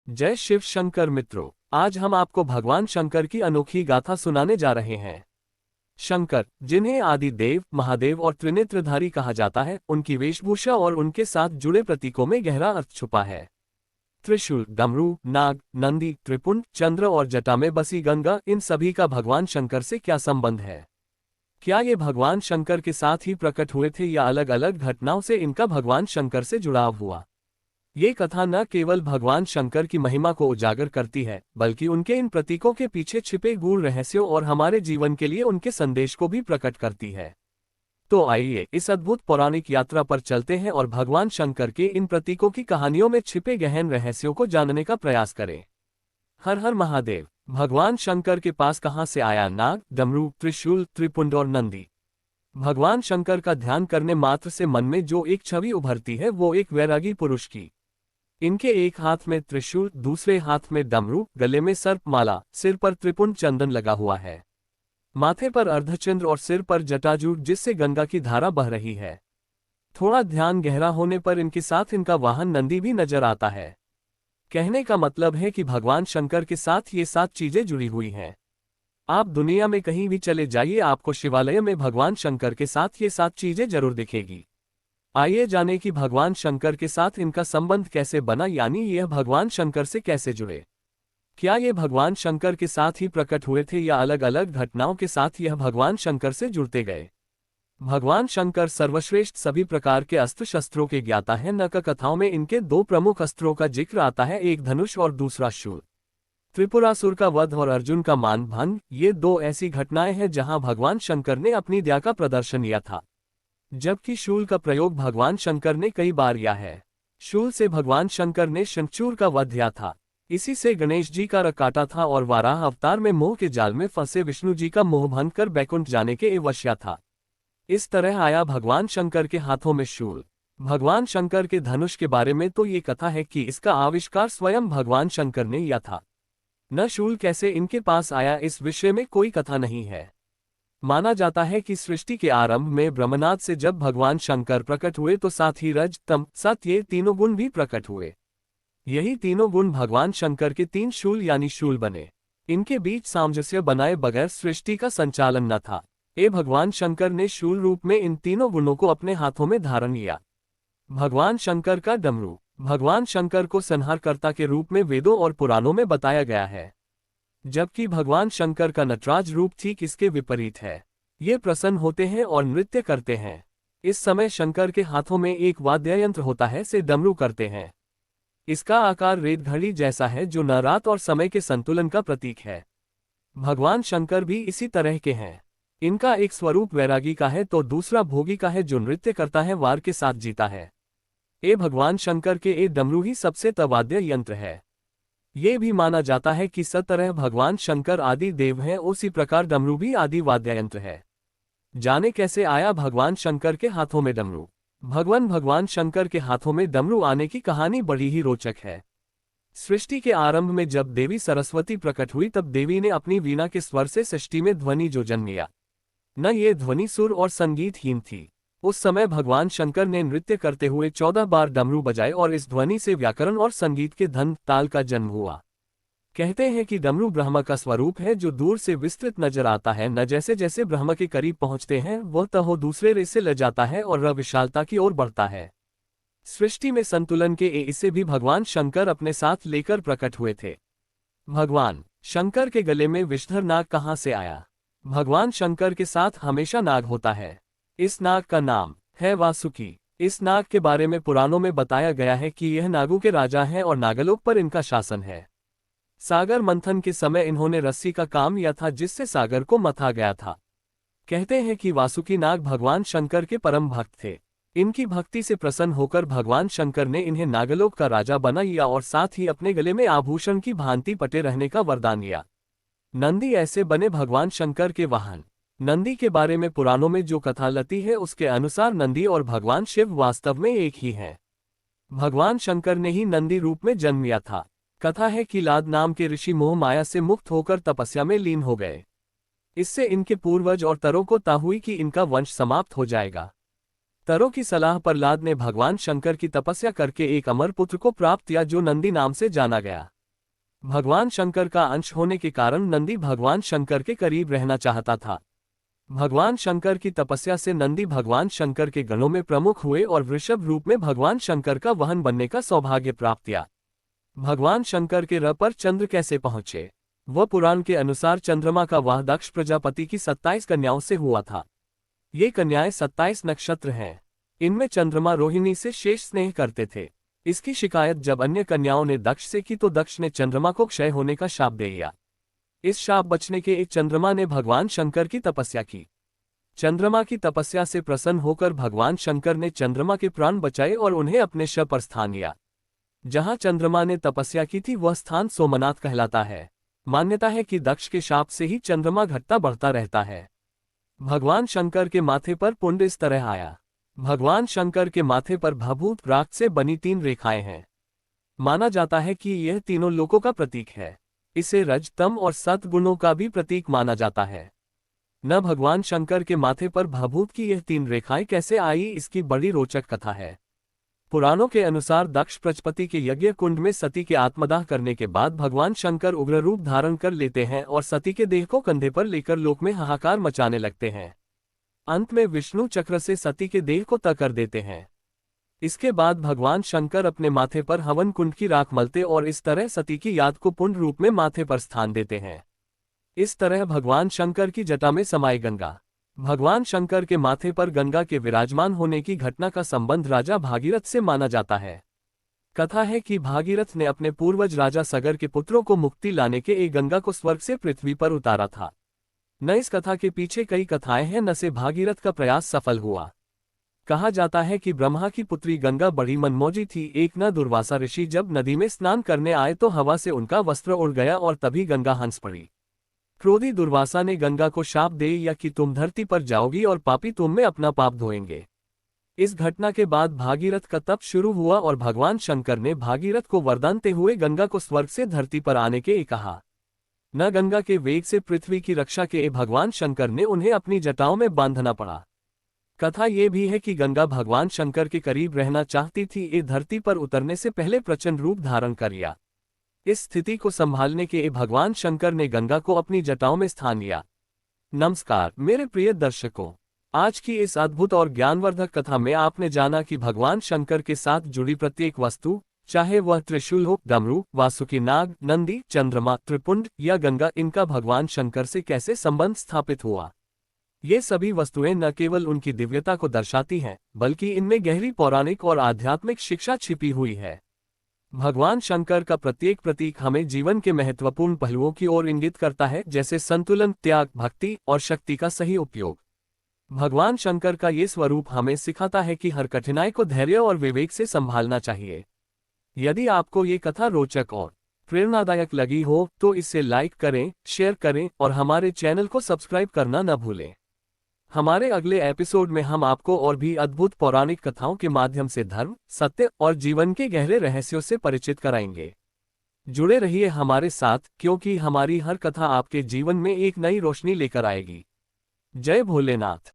जय शिव शंकर मित्रों, आज हम आपको भगवान शंकर की अनोखी गाथा सुनाने जा रहे हैं। शंकर, जिन्हें आदि देव, महादेव और त्रिनेत्रधारी कहा जाता है, उनकी वेशभूषा और उनके साथ जुड़े प्रतीकों में गहरा अर्थ छुपा है। त्रिशूल, डमरू, नाग, नंदी, त्रिपुंड, चंद्र और जटा में बसी गंगा, इन सभी का भगवान शंकर से क्या संबंध है? क्या ये भगवान शंकर के साथ ही प्रकट हुए थे या अलग अलग घटनाओं से इनका भगवान शंकर से जुड़ाव हुआ? ये कथा न केवल भगवान शंकर की महिमा को उजागर करती है, बल्कि उनके इन प्रतीकों के पीछे छिपे गूढ़ रहस्यों और हमारे जीवन के लिए उनके संदेश को भी प्रकट करती है। तो आइए इस अद्भुत पौराणिक यात्रा पर चलते हैं और भगवान शंकर के इन प्रतीकों की कहानियों में छिपे गहन रहस्यों को जानने का प्रयास करें। हर हर महादेव। भगवान शंकर के पास कहाँ से आया नाग, डमरू, त्रिशूल, त्रिपुंड और नंदी? भगवान शंकर का ध्यान करने मात्र से मन में जो एक छवि उभरती है वो एक वैरागी पुरुष की। इनके एक हाथ में त्रिशूल, दूसरे हाथ में डमरू, गले में सर्पमाला, सिर पर त्रिपुंड चंदन लगा हुआ है, माथे पर अर्धचंद्र और सिर पर जटाजूट जिससे गंगा की धारा बह रही है। थोड़ा ध्यान गहरा होने पर इनके साथ इनका वाहन नंदी भी नजर आता है। कहने का मतलब है कि भगवान शंकर के साथ ये 7 चीजें जुड़ी हुई हैं। आप दुनिया में कहीं भी चले जाइए, आपको शिवालय में भगवान शंकर के साथ ये 7 चीजें जरूर दिखेगी। आइए जाने कि भगवान शंकर के साथ इनका संबंध कैसे बना, यानी यह भगवान शंकर से कैसे जुड़े। क्या ये भगवान शंकर के साथ ही प्रकट हुए थे या अलग अलग घटनाओं के साथ यह भगवान शंकर से जुड़ते गए? भगवान शंकर सर्वश्रेष्ठ सभी प्रकार के अस्त्र शस्त्रों के ज्ञाता हैं। नक कथाओं में इनके 2 प्रमुख अस्त्रों का जिक्र आता है, एक धनुष और दूसरा शूल। त्रिपुरासुर का वध और अर्जुन का मानभंग, ये 2 ऐसी घटनाएं हैं जहां भगवान शंकर ने अपनी दया का प्रदर्शन किया था, जबकि शूल का प्रयोग भगवान शंकर ने कई बार किया है। शूल से भगवान शंकर ने शंखचूड़ का वध किया था, इसी से गणेश जी का रथ काटा था और वाराह अवतार में मोह के जाल में फंसे विष्णु जी का मोह भंग कर बैकुंठ जाने के वश्या था। इस तरह आया भगवान शंकर के हाथों में शूल। भगवान शंकर के धनुष के बारे में तो ये कथा है कि इसका आविष्कार स्वयं भगवान शंकर ने किया था। न शूल कैसे इनके पास आया, इस विषय में कोई कथा नहीं है। माना जाता है कि सृष्टि के आरंभ में ब्रह्मनाद से जब भगवान शंकर प्रकट हुए तो साथ ही रज, तम, सत ये तीनों गुण भी प्रकट हुए। यही तीनों गुण भगवान शंकर के 3 शूल यानी शूल बने। इनके बीच सामंजस्य बनाए बगैर सृष्टि का संचालन न था। भगवान शंकर ने शूल रूप में इन तीनों गुणों को अपने हाथों में धारण किया। भगवान शंकर का डमरू। भगवान शंकर को संहारकर्ता के रूप में वेदों और पुराणों में बताया गया है, जबकि भगवान शंकर का नटराज रूप ठीक इसके विपरीत है। ये प्रसन्न होते हैं और नृत्य करते हैं। इस समय शंकर के हाथों में एक वाद्य यंत्र होता है, से डमरू करते हैं। इसका आकार रेत घड़ी जैसा है, जो न रात और समय के संतुलन का प्रतीक है। भगवान शंकर भी इसी तरह के हैं। इनका एक स्वरूप वैरागी का है तो दूसरा भोगी का है, जो नृत्य करता है, वार के साथ जीता है। भगवान शंकर के डमरू ही सबसे तवाद्य यंत्र है। ये भी माना जाता है कि सत तरह भगवान शंकर आदि देव हैं, उसी प्रकार डमरू भी आदि वाद्य यंत्र है। जाने कैसे आया भगवान शंकर के हाथों में डमरू। भगवान शंकर के हाथों में डमरू आने की कहानी बड़ी ही रोचक है। सृष्टि के आरंभ में जब देवी सरस्वती प्रकट हुई तब देवी ने अपनी वीणा के स्वर से सृष्टि में ध्वनि जो जन्म लिया, न ये ध्वनि सुर और संगीतहीन थी। उस समय भगवान शंकर ने नृत्य करते हुए 14 बार डमरू बजाए और इस ध्वनि से व्याकरण और संगीत के धन ताल का जन्म हुआ। कहते हैं कि डमरू ब्रह्मा का स्वरूप है, जो दूर से विस्तृत नजर आता है। न जैसे जैसे ब्रह्मा के करीब पहुंचते हैं वह तहो दूसरे रे से ले जाता है और विशालता की ओर बढ़ता है। सृष्टि में संतुलन के इसे भी भगवान शंकर अपने साथ लेकर प्रकट हुए थे। भगवान शंकर के गले में विषधर नाग कहाँ से आया? भगवान शंकर के साथ हमेशा नाग होता है। इस नाग का नाम है वासुकी। इस नाग के बारे में पुराणों में बताया गया है कि यह नागों के राजा हैं और नागलोक पर इनका शासन है। सागर मंथन के समय इन्होंने रस्सी का काम किया था, जिससे सागर को मथा गया था। कहते हैं कि वासुकी नाग भगवान शंकर के परम भक्त थे। इनकी भक्ति से प्रसन्न होकर भगवान शंकर ने इन्हें नागलोक का राजा बना लिया और साथ ही अपने गले में आभूषण की भांति पटे रहने का वरदान दिया। नंदी ऐसे बने भगवान शंकर के वाहन। नंदी के बारे में पुराणों में जो कथा लती है उसके अनुसार नंदी और भगवान शिव वास्तव में एक ही हैं। भगवान शंकर ने ही नंदी रूप में जन्म लिया था। कथा है कि लाद नाम के ऋषि मोह माया से मुक्त होकर तपस्या में लीन हो गए। इससे इनके पूर्वज और तरों को ता हुई कि इनका वंश समाप्त हो जाएगा। तरों की सलाह पर लाद ने भगवान शंकर की तपस्या करके एक अमर पुत्र को प्राप्त किया, जो नंदी नाम से जाना गया। भगवान शंकर का अंश होने के कारण नंदी भगवान शंकर के करीब रहना चाहता था। भगवान शंकर की तपस्या से नंदी भगवान शंकर के गणों में प्रमुख हुए और वृषभ रूप में भगवान शंकर का वाहन बनने का सौभाग्य प्राप्त किया। भगवान शंकर के रथ पर चंद्र कैसे पहुंचे? वह पुराण के अनुसार चंद्रमा का वाह दक्ष प्रजापति की 27 कन्याओं से हुआ था। ये कन्याएं 27 नक्षत्र हैं। इनमें चंद्रमा रोहिणी से शेष स्नेह करते थे। इसकी शिकायत जब अन्य कन्याओं ने दक्ष से की तो दक्ष ने चंद्रमा को क्षय होने का शाप दे दिया। इस शाप बचने के एक चंद्रमा ने भगवान शंकर की तपस्या की। चंद्रमा की तपस्या से प्रसन्न होकर भगवान शंकर ने चंद्रमा के प्राण बचाए और उन्हें अपने शव पर स्थान दिया। जहां चंद्रमा ने तपस्या की थी वह स्थान सोमनाथ कहलाता है। मान्यता है कि दक्ष के शाप से ही चंद्रमा घटता बढ़ता रहता है। भगवान शंकर के माथे पर पुंड इस तरह आया। भगवान शंकर के माथे पर भाभूत राख से बनी 3 रेखाएं हैं। माना जाता है कि यह तीनों लोकों का प्रतीक है। इसे रज, तम और सत गुणों का भी प्रतीक माना जाता है। न भगवान शंकर के माथे पर भाभूत की यह 3 रेखाएं कैसे आई, इसकी बड़ी रोचक कथा है। पुराणों के अनुसार दक्ष प्रजापति के यज्ञ कुंड में सती के आत्मदाह करने के बाद भगवान शंकर उग्र रूप धारण कर लेते हैं और सती के देह को कंधे पर लेकर लोक में हाहाकार मचाने लगते हैं। अंत में विष्णु चक्र से सती के देह को तय कर देते हैं। इसके बाद भगवान शंकर अपने माथे पर हवन कुंड की राख मलते और इस तरह सती की याद को पुण्य रूप में माथे पर स्थान देते हैं। इस तरह भगवान शंकर की जटा में समाई गंगा। भगवान शंकर के माथे पर गंगा के विराजमान होने की घटना का संबंध राजा भागीरथ से माना जाता है। कथा है कि भागीरथ ने अपने पूर्वज राजा सगर के पुत्रों को मुक्ति लाने के एक गंगा को स्वर्ग से पृथ्वी पर उतारा था। न इस कथा के पीछे कई कथाएं हैं, न से भागीरथ का प्रयास सफल हुआ। कहा जाता है कि ब्रह्मा की पुत्री गंगा बड़ी मनमौजी थी। एक न दुर्वासा ऋषि जब नदी में स्नान करने आए तो हवा से उनका वस्त्र उड़ गया और तभी गंगा हंस पड़ी। क्रोधी दुर्वासा ने गंगा को शाप दे या कि तुम धरती पर जाओगी और पापी तुम में अपना पाप धोएंगे। इस घटना के बाद भागीरथ का तप शुरू हुआ और भगवान शंकर ने भागीरथ को वरदान देते हुए गंगा को स्वर्ग से धरती पर आने के कहा। न गंगा के वेग से पृथ्वी की रक्षा के भगवान शंकर ने उन्हें अपनी जटाओं में बांधना पड़ा। कथा ये भी है कि गंगा भगवान शंकर के करीब रहना चाहती थी। ये धरती पर उतरने से पहले प्रचंड रूप धारण कर लिया। इस स्थिति को संभालने के भगवान शंकर ने गंगा को अपनी जटाओं में स्थान लिया। नमस्कार मेरे प्रिय दर्शकों, आज की इस अद्भुत और ज्ञानवर्धक कथा में आपने जाना कि भगवान शंकर के साथ जुड़ी प्रत्येक वस्तु, चाहे वह त्रिशूल हो, डमरू, वासुकी नाग, नंदी, चंद्रमा, त्रिपुंड या गंगा, इनका भगवान शंकर से कैसे संबंध स्थापित हुआ। ये सभी वस्तुएं न केवल उनकी दिव्यता को दर्शाती हैं, बल्कि इनमें गहरी पौराणिक और आध्यात्मिक शिक्षा छिपी हुई है। भगवान शंकर का प्रत्येक प्रतीक हमें जीवन के महत्वपूर्ण पहलुओं की ओर इंगित करता है, जैसे संतुलन, त्याग, भक्ति और शक्ति का सही उपयोग। भगवान शंकर का ये स्वरूप हमें सिखाता है कि हर कठिनाई को धैर्य और विवेक से संभालना चाहिए। यदि आपको ये कथा रोचक और प्रेरणादायक लगी हो तो इसे लाइक करें, शेयर करें और हमारे चैनल को सब्सक्राइब करना न भूलें। हमारे अगले एपिसोड में हम आपको और भी अद्भुत पौराणिक कथाओं के माध्यम से धर्म, सत्य और जीवन के गहरे रहस्यों से परिचित कराएंगे। जुड़े रहिए हमारे साथ, क्योंकि हमारी हर कथा आपके जीवन में एक नई रोशनी लेकर आएगी। जय भोलेनाथ।